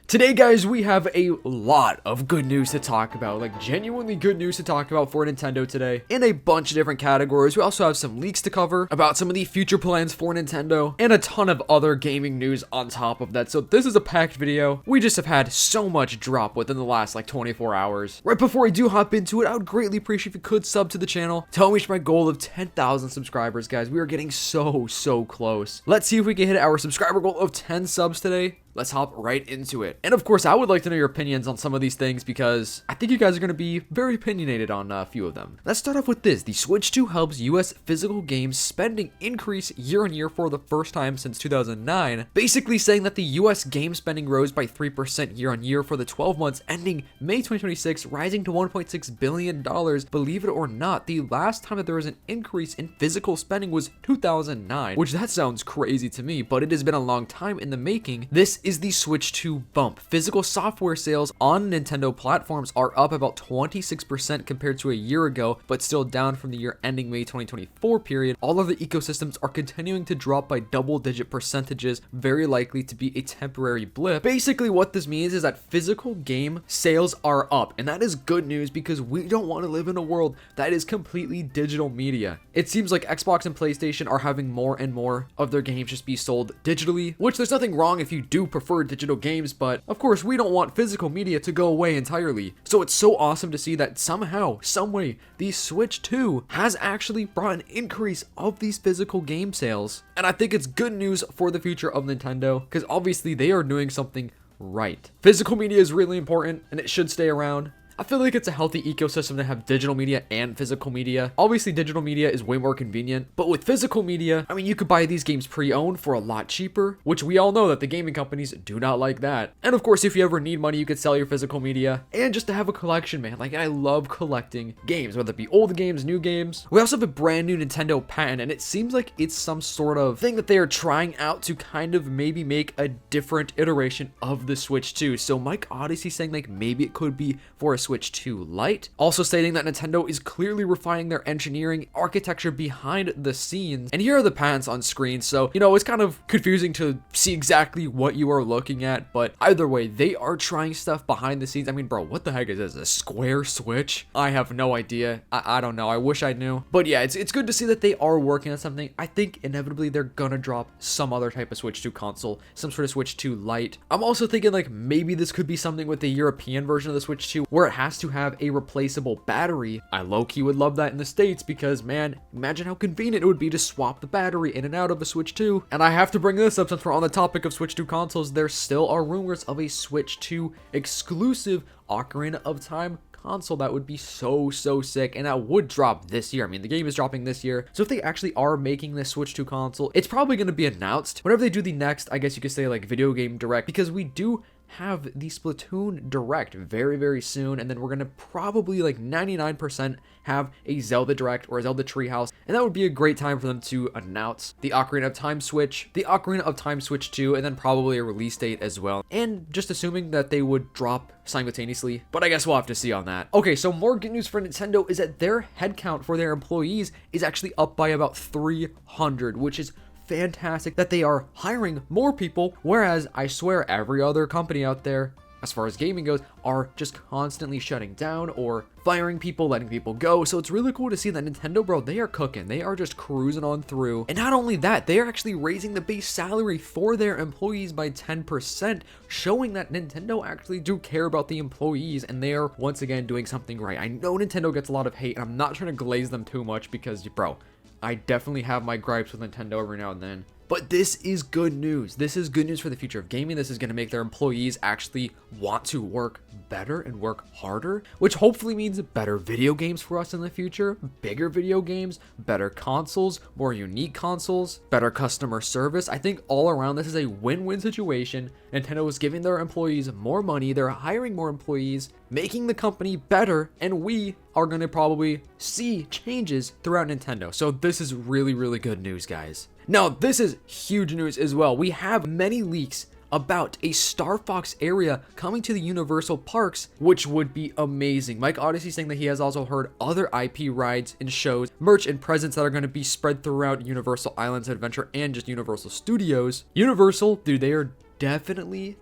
Today, guys, we have a lot of good news to talk about, like genuinely good news to talk about for Nintendo today in a bunch of different categories. We also have some leaks to cover about some of the future plans for Nintendo and a ton of other gaming news on top of that. So this is a packed video. We just have had so much drop within the last like 24 hours. Right before I do hop into it, I would greatly appreciate if you could sub to the channel to help me reach my goal of 10,000 subscribers, guys. We are getting so close. Let's see if we can hit our subscriber goal of 10 subs today. Let's hop right into it. And of course, I would like to know your opinions on some of these things because I think you guys are going to be very opinionated on a few of them. Let's start off with this. The Switch 2 helps US physical games spending increase year on year for the first time since 2009, basically saying that the US game spending rose by 3% year on year for the 12 months ending May 2026, rising to $1.6 billion. Believe it or not, the last time that there was an increase in physical spending was 2009, which that sounds crazy to me, but it has been a long time in the making. This is the Switch 2 bump. Physical software sales on Nintendo platforms are up about 26% compared to a year ago, but still down from the year ending May 2024 period. All of the ecosystems are continuing to drop by double-digit percentages, very likely to be a temporary blip. Basically, what this means is that physical game sales are up, and that is good news because we don't want to live in a world that is completely digital media. It seems like Xbox and PlayStation are having more and more of their games just be sold digitally, which there's nothing wrong if you do prefer digital games, but of course we don't want physical media to go away entirely. So it's so awesome to see that somehow, someway, the Switch 2 has actually brought an increase of these physical game sales. And I think it's good news for the future of Nintendo because obviously they are doing something right. Physical media is really important and it should stay around. I feel like it's a healthy ecosystem to have digital media and physical media. Obviously, digital media is way more convenient, but with physical media, I mean, you could buy these games pre-owned for a lot cheaper, which we all know that the gaming companies do not like that. And of course, if you ever need money, you could sell your physical media and just to have a collection, man. Like, I love collecting games, whether it be old games, new games. We also have a brand new Nintendo patent, and it seems like it's some sort of thing that they are trying out to kind of maybe make a different iteration of the Switch 2. So Mike Odyssey saying like maybe it could be for a Switch 2 Lite, also stating that Nintendo is clearly refining their engineering architecture behind the scenes. And here are the patents on screen, so you know it's kind of confusing to see exactly what you are looking at, but either way, they are trying stuff behind the scenes. I mean, bro, what the heck is this? A square Switch? I have no idea. I don't know. I wish I knew. But yeah, it's good to see that they are working on something. I think inevitably they're gonna drop some other type of Switch 2 console, some sort of Switch 2 Lite. I'm also thinking like maybe this could be something with the European version of the Switch 2 where it has to have a replaceable battery. I low-key would love that in the States because, man, imagine how convenient it would be to swap the battery in and out of a Switch 2. And I have to bring this up since we're on the topic of Switch 2 consoles. There still are rumors of a Switch 2 exclusive Ocarina of Time console that would be so sick, and that would drop this year. I mean, the game is dropping this year, so if they actually are making this Switch 2 console, it's probably going to be announced whenever they do the next, I guess you could say, like video game direct, because we do have the Splatoon Direct very soon, and then we're gonna probably like 99% have a Zelda Direct or a Zelda Treehouse, and that would be a great time for them to announce the Ocarina of Time Switch, the Ocarina of Time Switch 2, and then probably a release date as well, and just assuming that they would drop simultaneously, but I guess we'll have to see on that. Okay, so more good news for Nintendo is that their headcount for their employees is actually up by about 300, which is fantastic that they are hiring more people, whereas I swear every other company out there, as far as gaming goes, are just constantly shutting down or firing people, letting people go. So it's really cool to see that Nintendo, bro, they are cooking. They are just cruising on through. And not only that, they are actually raising the base salary for their employees by 10%, showing that Nintendo actually do care about the employees and they are once again doing something right. I know Nintendo gets a lot of hate, and I'm not trying to glaze them too much because, bro, I definitely have my gripes with Nintendo every now and then. But this is good news. This is good news for the future of gaming. This is going to make their employees actually want to work better and work harder, which hopefully means better video games for us in the future, bigger video games, better consoles, more unique consoles, better customer service. I think all around this is a win-win situation. Nintendo is giving their employees more money, they're hiring more employees, making the company better, and we are going to probably see changes throughout Nintendo. So this is really good news, guys. Now, this is huge news as well. We have many leaks about a Star Fox area coming to the Universal Parks, which would be amazing. Mike Odyssey saying that he has also heard other IP rides and shows, merch and presents that are going to be spread throughout Universal Islands Adventure and just Universal Studios. Universal, dude, they are definitely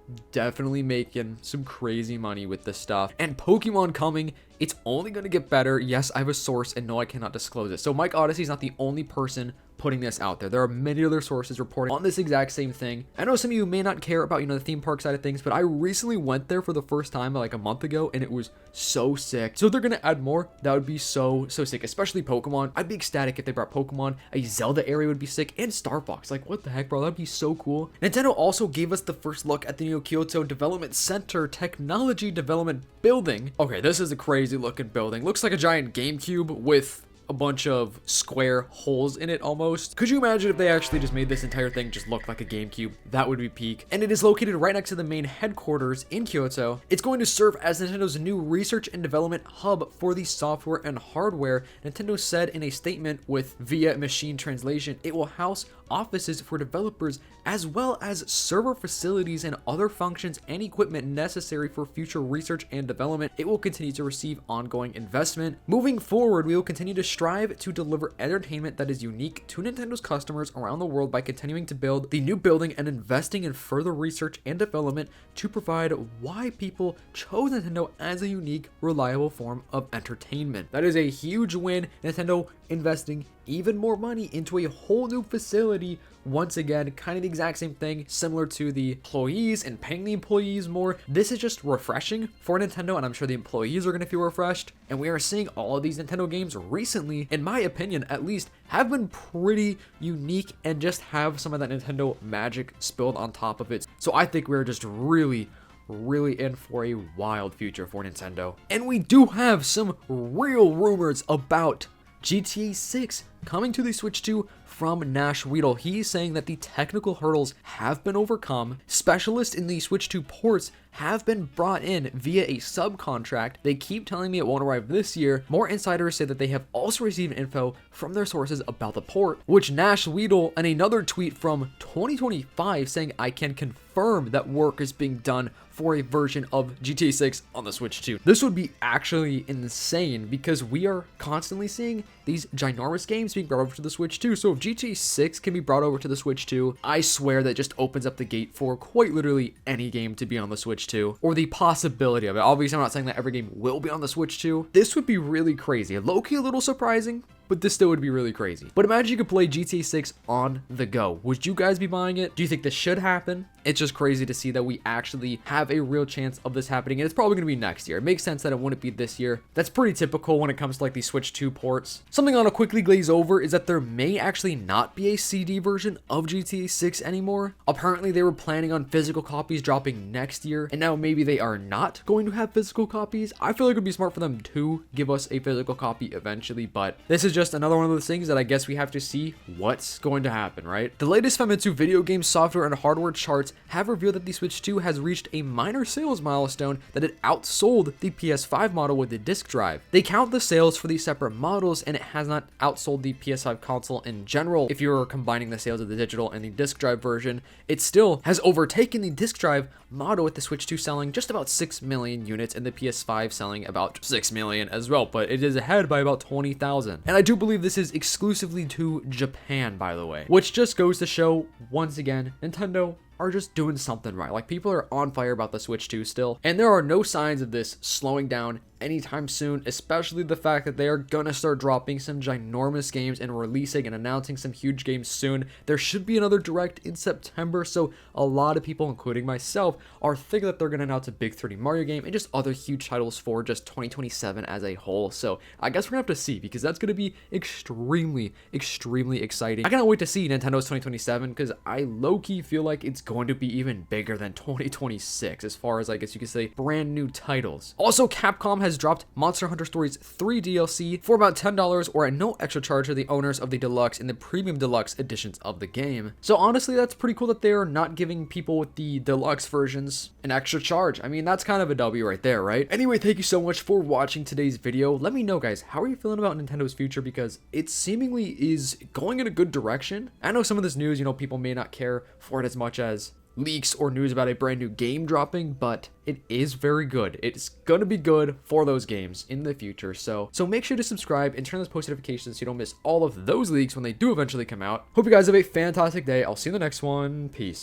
making some crazy money with this stuff. And Pokemon coming, it's only going to get better. Yes, I have a source, and no, I cannot disclose it. So Mike Odyssey is not the only person putting this out there. There are many other sources reporting on this exact same thing. I know some of you may not care about, the theme park side of things, but I recently went there for the first time like a month ago, and it was so sick. So if they're gonna add more, that would be so sick, especially Pokemon. I'd be ecstatic if they brought Pokemon. A Zelda area would be sick, and Star Fox. Like, what the heck, bro? That'd be so cool. Nintendo also gave us the first look at the new Kyoto Development Center Technology Development Building. Okay, this is a crazy looking building. Looks like a giant GameCube with a bunch of square holes in it almost. Could you imagine if they actually just made this entire thing just look like a GameCube? That would be peak. And it is located right next to the main headquarters in Kyoto. It's going to serve as Nintendo's new research and development hub for the software and hardware. Nintendo said in a statement via machine translation, it will house offices for developers as well as server facilities and other functions and equipment necessary for future research and development. It will continue to receive ongoing investment. Moving forward, we will continue to strive to deliver entertainment that is unique to Nintendo's customers around the world by continuing to build the new building and investing in further research and development to provide why people chose Nintendo as a unique, reliable form of entertainment. That is a huge win. Nintendo investing even more money into a whole new facility. Once again, kind of the exact same thing, similar to the employees and paying the employees more. This is just refreshing for Nintendo, and I'm sure the employees are going to feel refreshed. And we are seeing all of these Nintendo games recently, in my opinion at least, have been pretty unique and just have some of that Nintendo magic spilled on top of it. So I think we're just really in for a wild future for Nintendo. And we do have some real rumors about GTA 6 coming to the Switch 2 from Nash Weedle. He's saying that the technical hurdles have been overcome. Specialists in the Switch 2 ports have been brought in via a subcontract. They keep telling me it won't arrive this year. More insiders say that they have also received info from their sources about the port, which Nash Weedle and another tweet from 2025 saying, I can confirm that work is being done for a version of GTA 6 on the Switch 2. This would be actually insane because we are constantly seeing these ginormous games being brought over to the Switch 2. So if GTA 6 can be brought over to the Switch 2, I swear that just opens up the gate for quite literally any game to be on the Switch 2, or the possibility of it. Obviously, I'm not saying that every game will be on the Switch 2. This would be really crazy. Low-key a little surprising, but this still would be really crazy. But imagine you could play GTA 6 on the go. Would you guys be buying it? Do you think this should happen? It's just crazy to see that we actually have a real chance of this happening, and it's probably going to be next year. It makes sense that it wouldn't be this year. That's pretty typical when it comes to like the Switch 2 ports. Something I want to quickly glaze over is that there may actually not be a CD version of GTA 6 anymore. Apparently, they were planning on physical copies dropping next year, and now maybe they are not going to have physical copies. I feel like it would be smart for them to give us a physical copy eventually, but this is just another one of those things that I guess we have to see what's going to happen, right? The latest Famitsu video game software and hardware charts have revealed that the Switch 2 has reached a minor sales milestone, that it outsold the PS5 model with the disc drive. They count the sales for these separate models, and it has not outsold the PS5 console in general. If you're combining the sales of the digital and the disc drive version, it still has overtaken the disc drive model, with the Switch 2 selling just about 6 million units and the PS5 selling about 6 million as well, but it is ahead by about 20,000. And I do believe this is exclusively to Japan, by the way, which just goes to show, once again, Nintendo are just doing something right. Like, people are on fire about the Switch 2 still, and there are no signs of this slowing down anytime soon, especially the fact that they are gonna start dropping some ginormous games and releasing and announcing some huge games soon. There should be another Direct in September, so a lot of people, including myself, are thinking that they're gonna announce a big 3D Mario game and just other huge titles for just 2027 as a whole. So I guess we're gonna have to see, because that's gonna be extremely exciting. I cannot wait to see Nintendo's 2027, because I low-key feel like it's going to be even bigger than 2026 as far as, I guess you could say, brand new titles. Also, Capcom has dropped Monster Hunter Stories 3 DLC for about $10 or at no extra charge to the owners of the deluxe and the premium deluxe editions of the game. So honestly, that's pretty cool that they're not giving people with the deluxe versions an extra charge. I mean, that's kind of a W right there, right? Anyway, thank you so much for watching today's video. Let me know, guys, how are you feeling about Nintendo's future? Because it seemingly is going in a good direction. I know some of this news, people may not care for it as much as leaks or news about a brand new game dropping, but it is very good. It's gonna be good for those games in the future. So make sure to subscribe and turn those post notifications so you don't miss all of those leaks when they do eventually come out. Hope you guys have a fantastic day. I'll see you in the next one. Peace.